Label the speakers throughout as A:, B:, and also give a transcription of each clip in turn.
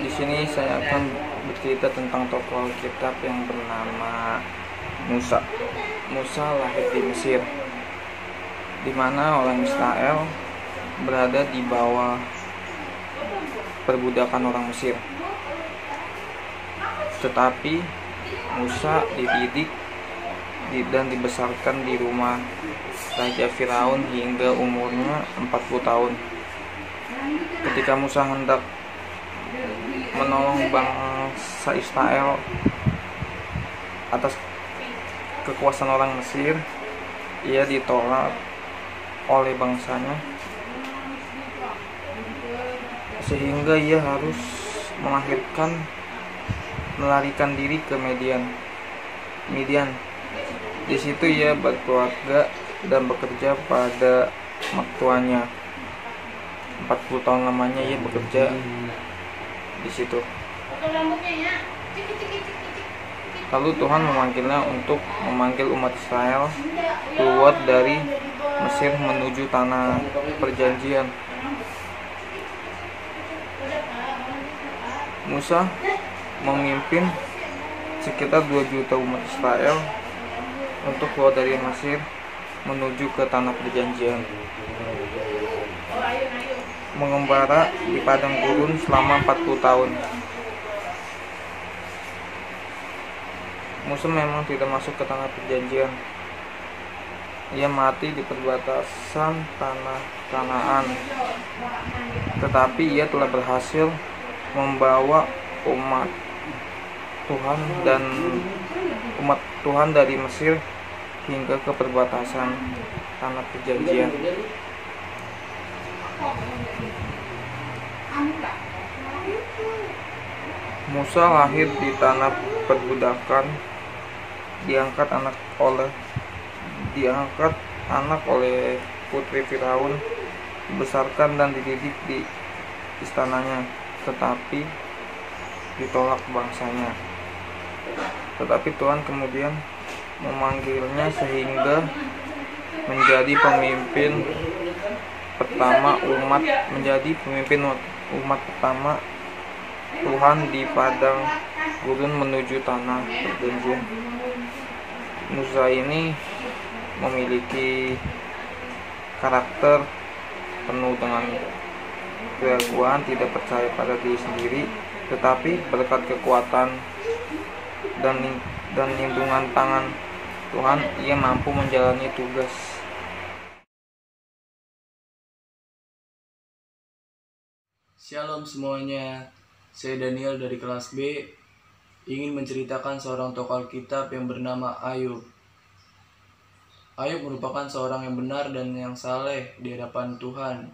A: Di sini saya akan bercerita tentang tokoh Alkitab yang bernama Musa. Musa lahir di Mesir, di mana orang Israel berada di bawah perbudakan orang Mesir. Tetapi Musa dididik dan dibesarkan di rumah Raja Firaun hingga umurnya 40 tahun. Ketika Musa hendak menolong bangsa Israel atas kekuasaan orang Mesir, ia ditolak oleh bangsanya, sehingga ia harus melarikan diri ke Midian. Di situ ia berkeluarga dan bekerja pada mertuanya. 40 tahun lamanya ia bekerja di situ. Lalu Tuhan memanggilnya untuk memanggil umat Israel keluar dari Mesir menuju tanah perjanjian. Musa memimpin sekitar 2 juta umat Israel untuk keluar dari Mesir menuju ke tanah perjanjian, mengembara di padang gurun selama 40 tahun. Musa memang tidak masuk ke tanah perjanjian. Ia mati di perbatasan tanah Kanaan. Tetapi ia telah berhasil membawa umat Tuhan dari Mesir hingga ke perbatasan tanah perjanjian. Musa lahir di tanah perbudakan, diangkat anak oleh putri Firaun, dibesarkan dan dididik di istananya, tetapi ditolak bangsanya. Tetapi Tuhan kemudian memanggilnya sehingga menjadi pemimpin umat pertama Tuhan di padang gurun menuju tanah perjanjian. Musa ini memiliki karakter penuh dengan keraguan, tidak percaya pada diri sendiri, tetapi berkat kekuatan dan lindungan tangan Tuhan, ia mampu menjalani tugas.
B: Shalom semuanya, saya Daniel dari kelas B, ingin menceritakan seorang tokoh Alkitab yang bernama Ayub. Ayub merupakan seorang yang benar dan yang saleh di hadapan Tuhan.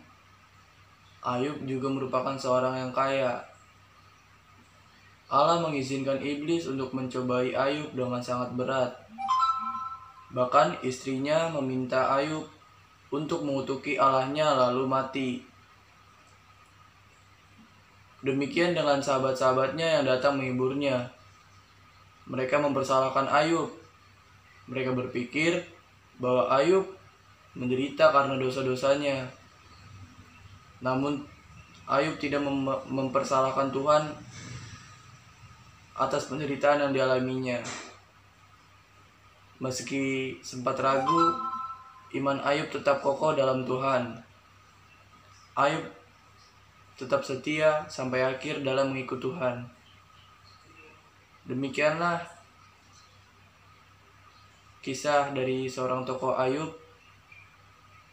B: Ayub juga merupakan seorang yang kaya. Allah mengizinkan iblis untuk mencobai Ayub dengan sangat berat. Bahkan istrinya meminta Ayub untuk mengutuki Allahnya lalu mati. Demikian dengan sahabat-sahabatnya yang datang menghiburnya. Mereka mempersalahkan Ayub. Mereka berpikir bahwa Ayub menderita karena dosa-dosanya. Namun Ayub tidak mempersalahkan Tuhan atas penderitaan yang dialaminya. Meski sempat ragu, iman Ayub tetap kokoh dalam Tuhan. Ayub tetap setia sampai akhir dalam mengikut Tuhan. Demikianlah kisah dari seorang tokoh Ayub.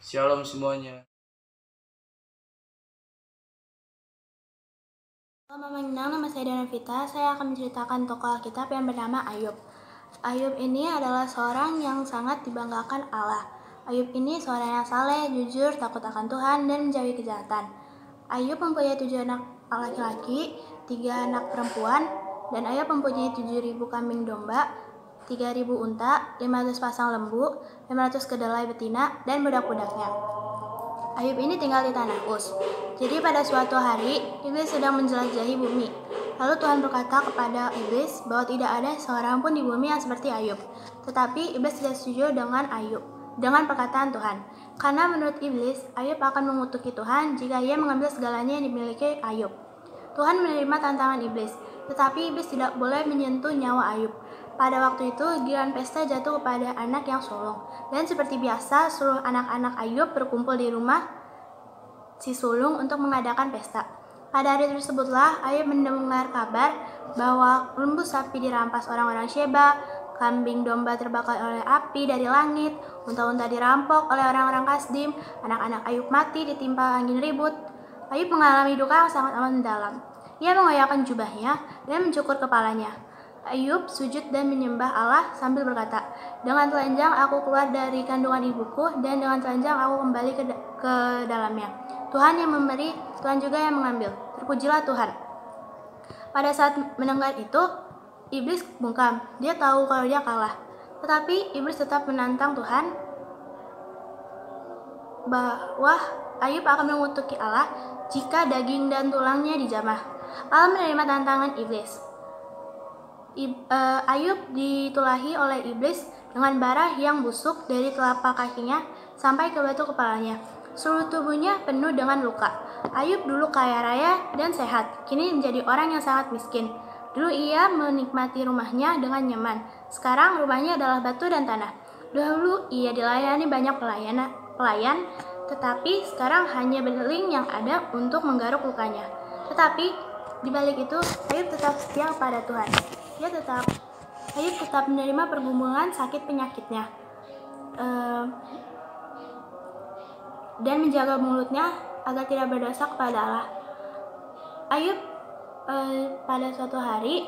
B: Shalom semuanya.
C: Selamat mengenal, nama saya Dana Vita. Saya akan menceritakan tokoh Alkitab yang bernama Ayub. Ayub ini adalah seorang yang sangat dibanggakan Allah. Ayub ini seorang yang saleh, jujur, takut akan Tuhan, dan menjauhi kejahatan. Ayub mempunyai 7 anak laki-laki, 3 anak perempuan, dan Ayub mempunyai 7.000 kambing domba, 3.000 unta, 500 pasang lembu, 500 kedelai betina, dan budak-budaknya. Ayub ini tinggal di tanah Uz. Jadi pada suatu hari, iblis sedang menjelajahi bumi. Lalu Tuhan berkata kepada iblis bahwa tidak ada seorang pun di bumi yang seperti Ayub. Tetapi iblis tidak setuju dengan perkataan Tuhan. Karena menurut iblis, Ayub akan mengutuki Tuhan jika ia mengambil segalanya yang dimiliki Ayub. Tuhan menerima tantangan iblis, tetapi iblis tidak boleh menyentuh nyawa Ayub. Pada waktu itu, giliran pesta jatuh kepada anak yang sulung. Dan seperti biasa, seluruh anak-anak Ayub berkumpul di rumah si sulung untuk mengadakan pesta. Pada hari tersebutlah Ayub mendengar kabar bahwa lembu sapi dirampas orang-orang Sheba, kambing domba terbakar oleh api dari langit, unta-unta dirampok oleh orang-orang Kasdim, anak-anak Ayub mati ditimpa angin ribut. Ayub mengalami duka yang sangat amat mendalam. Ia mengoyakkan jubahnya dan mencukur kepalanya. Ayub sujud dan menyembah Allah sambil berkata, "Dengan telanjang aku keluar dari kandungan ibuku, dan dengan telanjang aku kembali ke dalamnya. Tuhan yang memberi, Tuhan juga yang mengambil. Terpujilah Tuhan." Pada saat mendengar itu, iblis bungkam. Dia tahu kalau dia kalah. Tetapi iblis tetap menantang Tuhan bahwa Ayub akan mengutuki Allah jika daging dan tulangnya dijamah. Allah menerima tantangan iblis. Ayub ditulahi oleh iblis dengan bara yang busuk dari telapak kakinya sampai ke batu kepalanya. Seluruh tubuhnya penuh dengan luka. Ayub dulu kaya raya dan sehat, kini menjadi orang yang sangat miskin. Dulu ia menikmati rumahnya dengan nyaman. Sekarang rumahnya adalah batu dan tanah. Dahulu ia dilayani banyak pelayan, tetapi sekarang hanya beling yang ada untuk menggaruk lukanya. Tetapi di balik itu, Ayub tetap setia pada Tuhan. Ayub tetap menerima pergumulan sakit penyakitnya dan menjaga mulutnya agar tidak berdosa kepada Allah. Ayub pada suatu hari,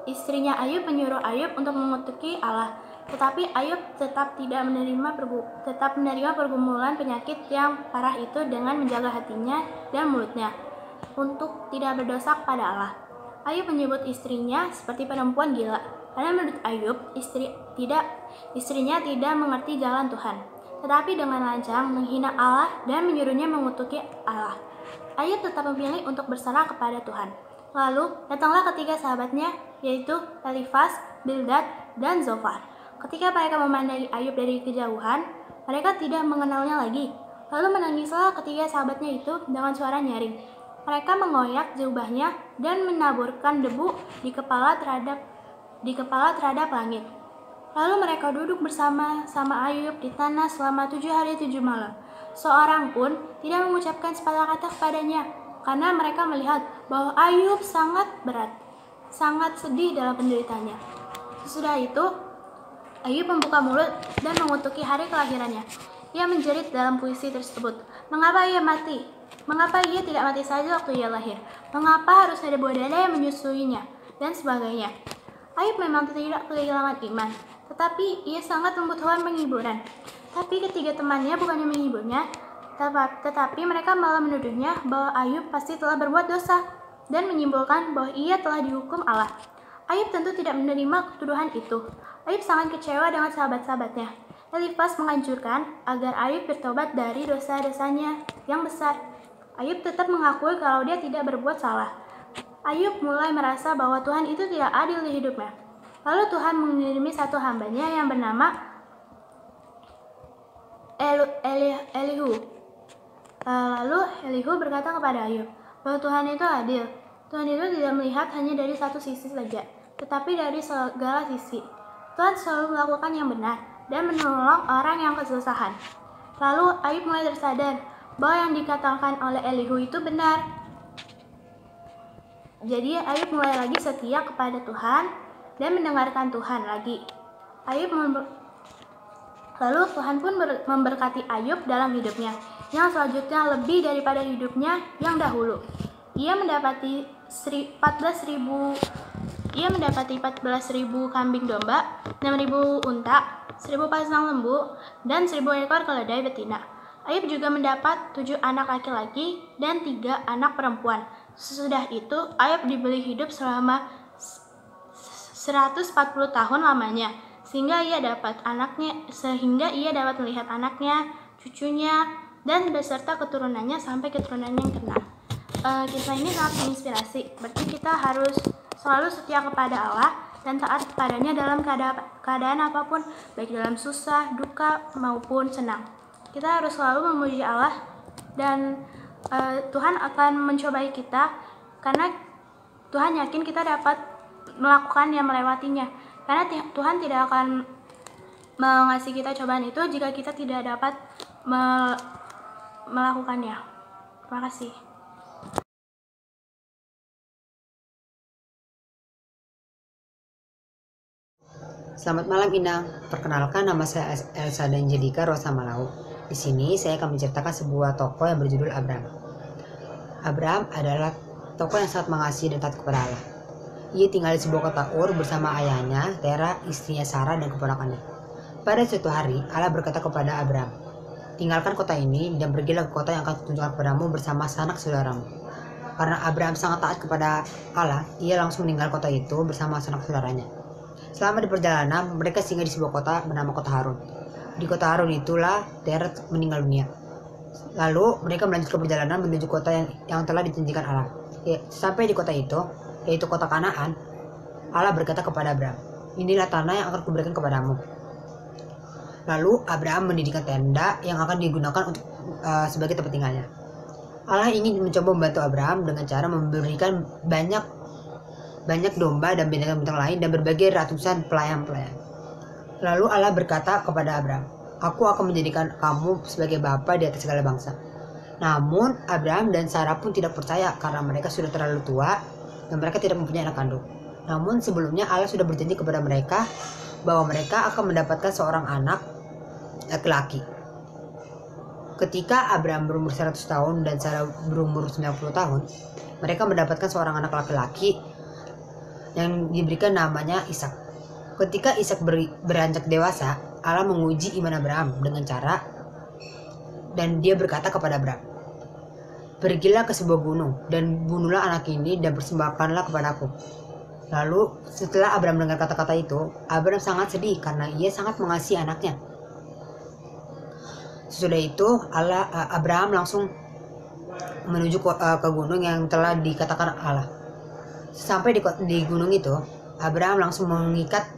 C: istrinya Ayub menyuruh Ayub untuk mengutuki Allah, tetapi Ayub tetap menerima pergumulan penyakit yang parah itu dengan menjaga hatinya dan mulutnya untuk tidak berdosa kepada Allah. Ayub menyebut istrinya seperti perempuan gila, karena menurut Ayub istrinya tidak mengerti jalan Tuhan, tetapi dengan lancang menghina Allah dan menyuruhnya mengutuki Allah. Ayub tetap memilih untuk berserah kepada Tuhan. Lalu datanglah ketiga sahabatnya, yaitu Elifaz, Bildad, dan Zofar. Ketika mereka memandangi Ayub dari kejauhan, mereka tidak mengenalnya lagi. Lalu menangislah ketiga sahabatnya itu dengan suara nyaring. Mereka mengoyak jubahnya dan menaburkan debu di kepala terhadap langit. Lalu mereka duduk bersama-sama Ayub di tanah selama 7 hari 7 malam. Seorang pun tidak mengucapkan sepatah kata kepadanya, karena mereka melihat bahwa Ayub sangat berat, sangat sedih dalam penderitaannya. Sesudah itu, Ayub membuka mulut dan mengutuki hari kelahirannya. Ia menjerit dalam puisi tersebut, "Mengapa ia mati? Mengapa ia tidak mati saja waktu ia lahir? Mengapa harus ada buah dada yang menyusuinya?" Dan sebagainya. Ayub memang tidak kehilangan iman, tetapi ia sangat membutuhkan penghiburan. Tapi ketiga temannya bukannya menghiburnya, tetapi mereka malah menuduhnya bahwa Ayub pasti telah berbuat dosa dan menyimpulkan bahwa ia telah dihukum Allah. Ayub tentu tidak menerima tuduhan itu. Ayub sangat kecewa dengan sahabat-sahabatnya. Elifaz menganjurkan agar Ayub bertobat dari dosa-dosanya yang besar. Ayub tetap mengakui kalau dia tidak berbuat salah. Ayub mulai merasa bahwa Tuhan itu tidak adil di hidupnya. Lalu Tuhan mengirimi satu hambanya yang bernama Elihu. Lalu Elihu berkata kepada Ayub bahwa Tuhan itu adil. Tuhan itu tidak melihat hanya dari satu sisi saja, tetapi dari segala sisi. Tuhan selalu melakukan yang benar dan menolong orang yang kesusahan. Lalu Ayub mulai tersadar bahwa yang dikatakan oleh Elihu itu benar. Jadi Ayub mulai lagi setia kepada Tuhan dan mendengarkan Tuhan lagi. Lalu Tuhan pun memberkati Ayub dalam hidupnya, yang selanjutnya lebih daripada hidupnya yang dahulu. Ia mendapati 14.000 kambing domba, 6.000 unta, 1.000 pasang lembu, dan 1.000 ekor keledai betina. Ayub juga mendapat 7 anak laki-laki dan 3 anak perempuan. Sesudah itu, Ayub diberi hidup selama 140 tahun lamanya, sehingga ia dapat melihat anaknya, cucunya, dan beserta keturunannya sampai keturunan yang ke-6. Kisah ini sangat menginspirasi. Berarti kita harus selalu setia kepada Allah dan taat kepadanya dalam keadaan apapun, baik dalam susah, duka, maupun senang. Kita harus selalu memuji Allah, dan Tuhan akan mencobai kita Karena Tuhan yakin kita dapat melakukannya, melewatinya. Karena Tuhan tidak akan mengasihi kita cobaan itu jika kita tidak dapat melakukannya. Terima kasih.
D: Selamat malam Ina, perkenalkan nama saya Elsa Danjelika Rosa Malau. Di sini saya akan menceritakan sebuah tokoh yang berjudul Abraham. Abraham adalah tokoh yang sangat mengasihi dan taat kepada Allah. Ia tinggal di sebuah kota Ur bersama ayahnya, Tera, istrinya Sarah, dan keponakannya. Pada suatu hari, Allah berkata kepada Abraham, tinggalkan kota ini dan pergilah ke kota yang akan kutunjukkan kepadamu bersama sanak saudaramu. Karena Abraham sangat taat kepada Allah, ia langsung meninggal kota itu bersama sanak saudaranya. Selama di perjalanan, mereka singgah di sebuah kota bernama Kota Harun. Di Kota Harun itulah Tera meninggal dunia. Lalu mereka melanjutkan perjalanan menuju kota yang telah dijanjikan Allah. Sampai di kota itu, yaitu kota Kanaan, Allah berkata kepada Abraham, inilah tanah yang akan kuberikan kepadamu. Lalu Abraham mendirikan tenda yang akan digunakan untuk sebagai tempat tinggalnya. Allah ingin mencoba membantu Abraham dengan cara memberikan banyak domba dan binatang-binatang lain dan berbagai ratusan pelayan-pelayan. Lalu Allah berkata kepada Abraham, aku akan menjadikan kamu sebagai bapa di atas segala bangsa. Namun Abraham dan Sarah pun tidak percaya karena mereka sudah terlalu tua dan mereka tidak mempunyai anak kandung. Namun sebelumnya Allah sudah berjanji kepada mereka bahwa mereka akan mendapatkan seorang anak laki-laki. Ketika Abraham berumur 100 tahun dan Sarah berumur 90 tahun, mereka mendapatkan seorang anak laki-laki yang diberikan namanya Ishak. Ketika Ishak beranjak dewasa, Allah menguji iman Abraham dengan cara, dan dia berkata kepada Abraham, pergilah ke sebuah gunung dan bunuhlah anak ini dan persembahkanlah kepadaku. Lalu setelah Abraham mendengar kata-kata itu, Abraham sangat sedih karena ia sangat mengasihi anaknya. Sesudah itu Abraham langsung menuju ke gunung yang telah dikatakan Allah. Sampai di gunung itu, Abraham langsung mengikat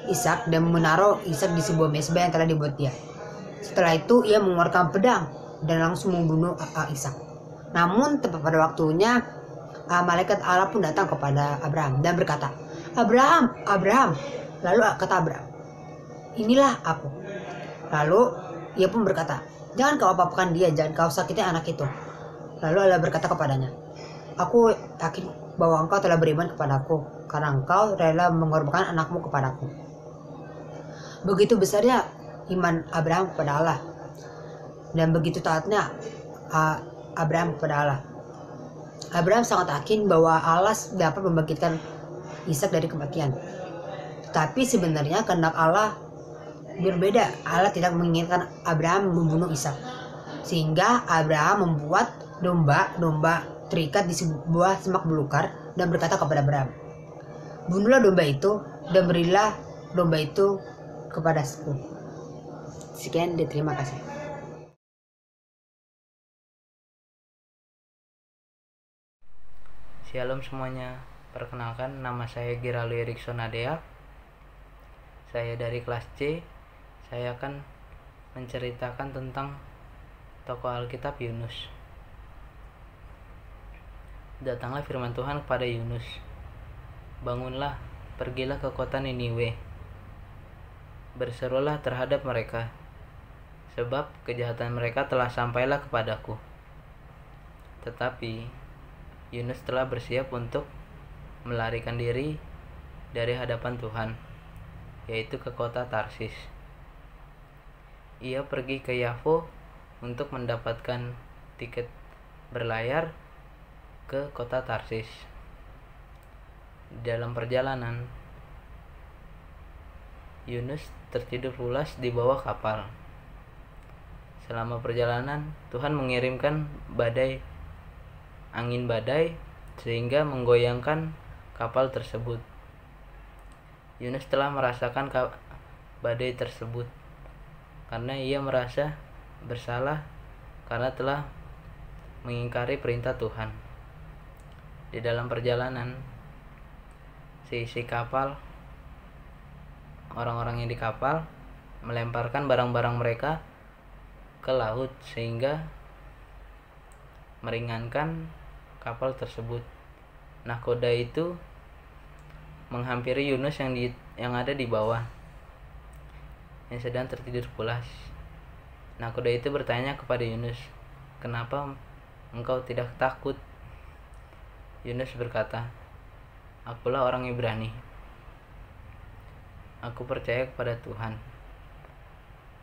D: Ishak dan menaruh Ishak di sebuah mezbah yang telah dibuat dia. Setelah itu ia mengeluarkan pedang dan langsung membunuh Ishak. Namun tepat pada waktunya, malaikat Allah pun datang kepada Abraham dan berkata, Abraham, Abraham. Lalu kata Abraham, inilah aku. Lalu ia pun berkata, jangan kau apa-apakan dia, jangan kau sakiti anak itu. Lalu Allah berkata kepadanya, aku yakin bahwa engkau telah beriman kepadaku karena engkau rela mengorbankan anakmu kepadaku. Begitu besarnya iman Abraham kepada Allah dan begitu taatnya Abraham kepada Allah. Abraham sangat yakin bahwa Allah dapat membangkitkan Ishak dari kematian. Tapi sebenarnya kehendak Allah berbeda. Allah tidak menginginkan Abraham membunuh Ishak, sehingga Abraham membuat domba terikat di sebuah semak belukar dan berkata kepada Abraham, bunuhlah domba itu dan berilah domba itu kepadaku. Sekian dan terima kasih.
E: Shalom semuanya, perkenalkan nama saya Giralu Erikson Adea. Saya dari kelas C. Saya akan menceritakan tentang tokoh Alkitab Yunus. Datanglah firman Tuhan kepada Yunus, bangunlah, pergilah ke kota Niniwe, berserulah terhadap mereka, sebab kejahatan mereka telah sampailah kepadaku. Tetapi Yunus telah bersiap untuk melarikan diri dari hadapan Tuhan, yaitu ke kota Tarsis. Ia pergi ke Yafo untuk mendapatkan tiket berlayar ke kota Tarsis. Dalam perjalanan, Yunus tertidur pulas di bawah kapal. Selama perjalanan, Tuhan mengirimkan angin badai sehingga menggoyangkan kapal tersebut. Yunus telah merasakan badai tersebut karena ia merasa bersalah karena telah mengingkari perintah Tuhan. Di dalam perjalanan, seisi kapal, orang-orang yang di kapal melemparkan barang-barang mereka ke laut sehingga meringankan kapal tersebut. Nahkoda itu menghampiri Yunus yang ada di bawah, yang sedang tertidur pulas. Nahkoda itu bertanya kepada Yunus, "Kenapa engkau tidak takut?" Yunus berkata, "Akulah orang Ibrani. Aku percaya kepada Tuhan,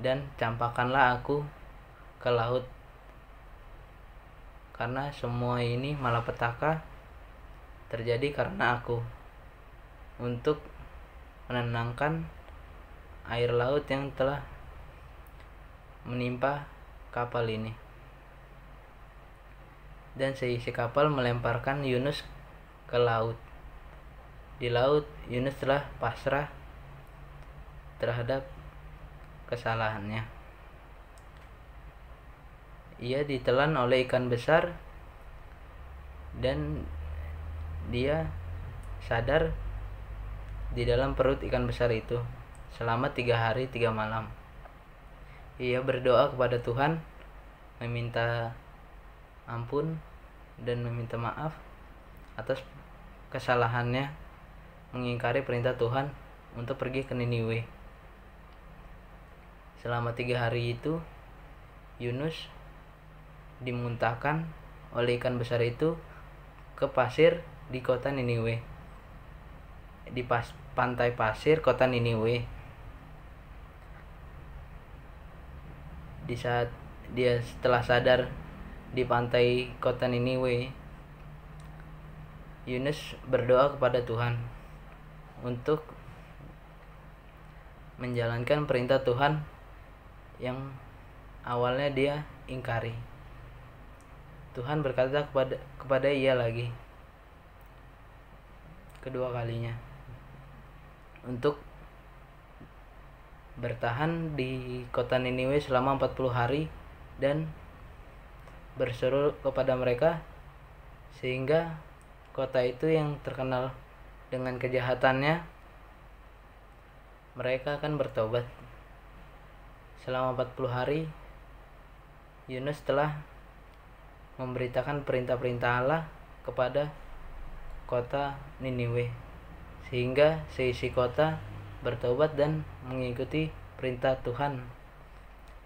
E: dan campakkanlah aku ke laut, karena semua ini malapetaka terjadi karena aku, untuk menenangkan air laut yang telah menimpa kapal ini." Dan seisi kapal melemparkan Yunus ke laut. Di laut, Yunus telah pasrah terhadap kesalahannya. Ia ditelan oleh ikan besar dan dia sadar di dalam perut ikan besar itu selama 3 hari 3 malam. Ia berdoa kepada Tuhan, meminta ampun dan meminta maaf atas kesalahannya mengingkari perintah Tuhan untuk pergi ke Niniwe. Selama 3 hari itu, Yunus dimuntahkan oleh ikan besar itu ke pasir di kota Niniwe, di pantai pasir kota Niniwe. Di saat dia setelah sadar di pantai kota Niniwe, Yunus berdoa kepada Tuhan untuk menjalankan perintah Tuhan yang awalnya dia ingkari. Tuhan berkata kepada ia lagi, kedua kalinya, untuk bertahan di kota Niniwe selama 40 hari dan berseru kepada mereka sehingga kota itu yang terkenal dengan kejahatannya, mereka akan bertobat. Selama 40 hari Yunus telah memberitakan perintah-perintah Allah kepada kota Niniwe, sehingga seisi kota bertobat dan mengikuti perintah Tuhan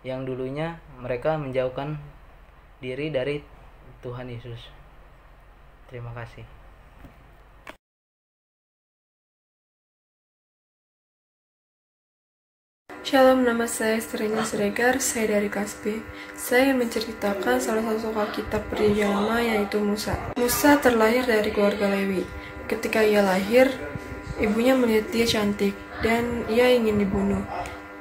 E: yang dulunya mereka menjauhkan diri dari Tuhan Yesus. Terima kasih.
F: Shalom, nama saya Serena Siregar, saya dari kelas B. Saya menceritakan salah satu tokoh Alkitab perjanjian lama, yaitu Musa. Musa terlahir dari keluarga Lewi. Ketika ia lahir, ibunya melihat dia cantik dan ia ingin dibunuh.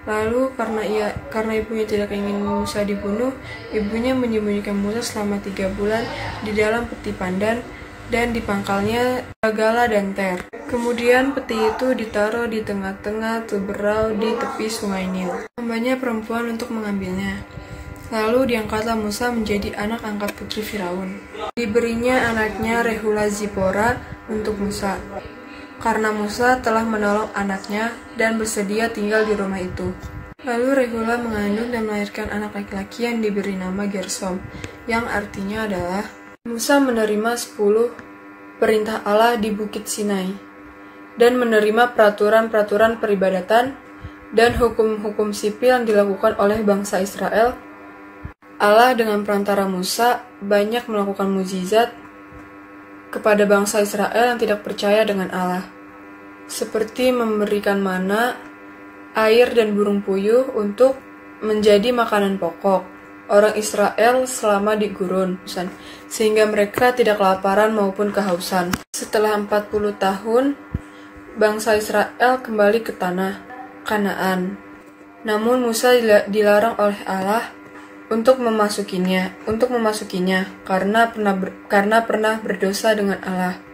F: Lalu karena ibunya tidak ingin Musa dibunuh, ibunya menyembunyikan Musa selama 3 bulan di dalam peti pandan dan dipangkalnya gagala dan ter. Kemudian peti itu ditaruh di tengah-tengah teberau di tepi sungai Nil. Hambanya perempuan untuk mengambilnya. Lalu diangkatlah Musa menjadi anak angkat putri Firaun. Diberinya anaknya Rehula Zipora untuk Musa, karena Musa telah menolong anaknya dan bersedia tinggal di rumah itu. Lalu Rehula mengandung dan melahirkan anak laki-laki yang diberi nama Gersom, yang artinya adalah Musa menerima 10 perintah Allah di Bukit Sinai, dan menerima peraturan-peraturan peribadatan dan hukum-hukum sipil yang dilakukan oleh bangsa Israel. Allah dengan perantara Musa banyak melakukan mukjizat kepada bangsa Israel yang tidak percaya dengan Allah, seperti memberikan mana, air, dan burung puyuh untuk menjadi makanan pokok orang Israel selama di gurun, sehingga mereka tidak kelaparan maupun kehausan. Setelah 40 tahun, bangsa Israel kembali ke tanah Kanaan. Namun Musa dilarang oleh Allah untuk memasukinya karena pernah berdosa dengan Allah.